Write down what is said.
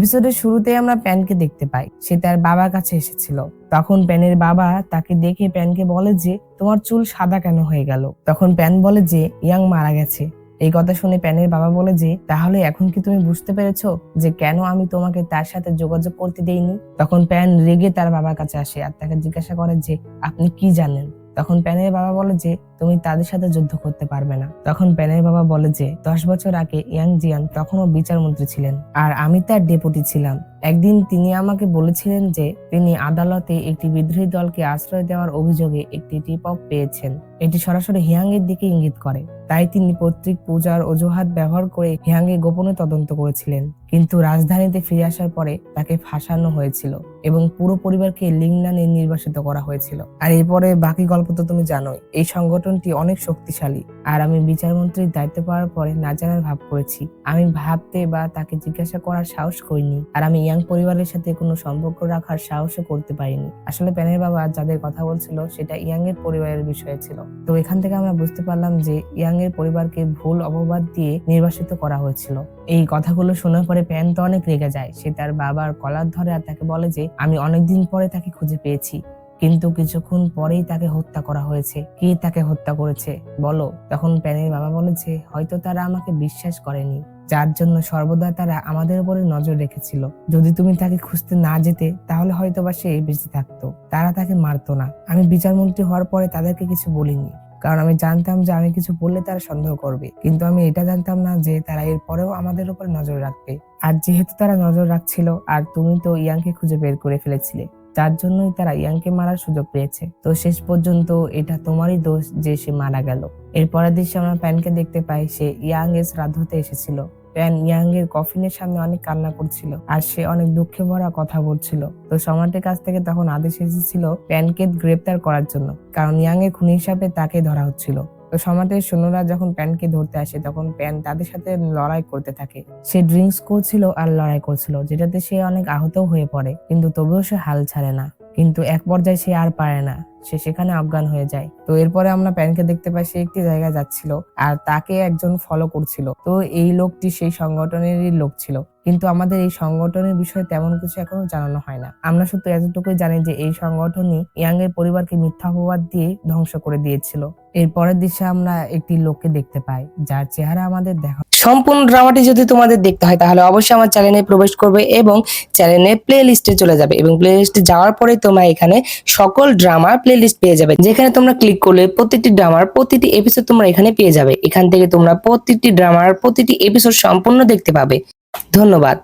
এপিসোডের শুরুতে আমরা প্যানকে দেখতে পাই, সে তার বাবার কাছে এসেছিল। তখন প্যানের বাবা তাকে দেখে প্যানকে বলে যে তোমার চুল সাদা কেন হয়ে গেল। তখন প্যান বলে যে ইয়াং মারা গেছে। এই কথা শুনে প্যানের বাবা বলে যে তাহলে এখন কি তুমি বুঝতে পেরেছো যে কেন আমি তোমাকে তার সাথে যোগাযোগ করতে দেইনি। তখন প্যান রেগে তার বাবার কাছে আসে আর তাকে জিজ্ঞাসা করে যে আপনি কি জানেন। তখন প্যানের বাবা বলে যে তুমি তাদের সাথে যুদ্ধ করতে পারবে না। তখন প্যানের বাবা বলে যে 10 বছর আগে ইয়াং জিয়ান তখনও বিচারমন্ত্রী ছিলেন আর আমি তার ডেপুটি ছিলাম। একদিন তিনি আমাকে বলেছিলেন যে তিনি আদালতে একটি বিদ্রোহী দলকে আশ্রয় দেওয়ার অভিযোগে একটি টিপ অফ পেয়েছেন। এটি সরাসরি হিয়াং এর দিকে ইঙ্গিত করে। তাই তিনি পৈতৃক পূজার অজুহাত ব্যবহার করে হিয়াং এ গোপনে তদন্ত করেছিলেন। কিন্তু রাজধানীতে ফিরে আসার পরে তাকে ফাঁসানো হয়েছিল এবং পুরো পরিবারকে লিংনানে নির্বাসিত করা হয়েছিল। আর এরপরে বাকি গল্প তো তুমি জানোই। এই সংগঠনটি অনেক শক্তিশালী আর আমি বিচারমন্ত্রীর দায়িত্ব পাওয়ার পরে না জানার ভাব করেছি। আমি ভাবতে বা তাকে জিজ্ঞাসা করার সাহস করিনি আর আমি ইয়াং পরিবারের সাথে কোনো সম্পর্ক রাখার সাহসও করতে পারিনি। আসলে প্যানের বাবা যাদের কথা বলছিল সেটা ইয়াং এর পরিবারের বিষয়ে ছিল। তো এখান থেকে আমরা বুঝতে পারলাম যে ইয়াং এর পরিবারকে ভুল অপবাদ দিয়ে নির্বাসিত করা হয়েছিল। এই কথাগুলো শোনার পরে প্যান তো অনেক রেগে যায়। সে তার বাবার কলার ধরে আর তাকে বলে যে আমি অনেকদিন পরে তাকে খুঁজে পেয়েছি, কিন্তু কিছুক্ষণ পরেই তাকে হত্যা করা হয়েছে। কে তাকে হত্যা করেছে বলো। তখন প্যানের বাবা বলে যে হয়তো তারা আমাকে বিশ্বাস করেনি, যার জন্য সর্বদা তারা আমাদের উপরে নজর রেখেছিল। যদি তুমি তাকে খুঁজতে না যেতে তাহলে হয়তোবা সে বেঁচে থাকতো, তারা তাকে মারতো না। আমি বিচারমন্ত্রী হওয়ার পরে তাদেরকে কিছু বলিনি, কারণ আমি জানতাম যে আমি কিছু বললে তারা সন্দেহ করবে, কিন্তু আমি এটা জানতাম না যে তারা এর পরেও আমাদের উপর নজর রাখবে। আর যেহেতু তারা নজর রাখছিল আর তুমি তো ইয়াংকে খুঁজে বের করে ফেলেছিলে, যার জন্যই তারা ইয়াংকে মারার সুযোগ পেয়েছে। তো শেষ পর্যন্ত এটা তোমারই দোষ যে সে মারা গেল। এর পরের দৃশ্যে আমরা প্যানকে দেখতে পাই, সে ইয়াং এর শ্রাদ্ধতে এসেছিল। প্যান ইয়াং এর কফিনের সামনে অনেক কান্না করছিল আর সে অনেক দুঃখে ভরা কথা বলছিল। তো সম্রাটের কাছ থেকে তখন আদেশ এসেছিল প্যানকে গ্রেপ্তার করার জন্য, কারণ ইয়াং এর খুনি হিসাবে তাকে ধরা হচ্ছিল। তো সম্রাটের সৈন্যরা যখন প্যানকে ধরতে আসে তখন প্যান তাদের সাথে লড়াই করতে থাকে। সে ড্রিঙ্কস করছিল আর লড়াই করছিল, যেটাতে সে অনেক আহত হয়ে পড়ে, কিন্তু তবুও সে হাল ছাড়ে না। কিন্তু এক পর্যায়ে সে আর পারে না, সে সেখানে অজ্ঞান হয়ে যায়। তো এরপরে আমরা প্যানকে দেখতে পাই সে একটি জায়গায় যাচ্ছিল আর তাকে একজন ফলো করছিল। তো এই লোকটি সেই সংগঠনেরই লোক ছিল, কিন্তু আমাদের এই সংগঠনের বিষয়ে তেমন কিছু এখনো জানানো হয় না। আমরা শুধু এতটুকুই জানি যে এই সংগঠনই ইয়াং এর পরিবারকে মিথ্যা অপবাদ দিয়ে ধ্বংস করে দিয়েছিল। এর পরের দৃশ্যে আমরা একটি লোককে দেখতে পাই যার চেহারা আমাদের দেখা। সম্পূর্ণ ড্রামাটি যদি তোমাদের দেখতে হয় তাহলে অবশ্যই আমার চ্যানেলে প্রবেশ করবে এবং চ্যানেলে প্লে লিস্টে চলে যাবে এবং প্লে লিস্টে যাওয়ার পরে তোমরা এখানে সকল ড্রামার প্লে লিস্ট পেয়ে যাবে, যেখানে তোমরা ক্লিক করলে প্রতিটি ড্রামার প্রতিটি এপিসোড তোমরা এখানে পেয়ে যাবে। এখান থেকে তোমরা প্রতিটি ড্রামার প্রতিটি এপিসোড সম্পূর্ণ দেখতে পাবে। ধন্যবাদ।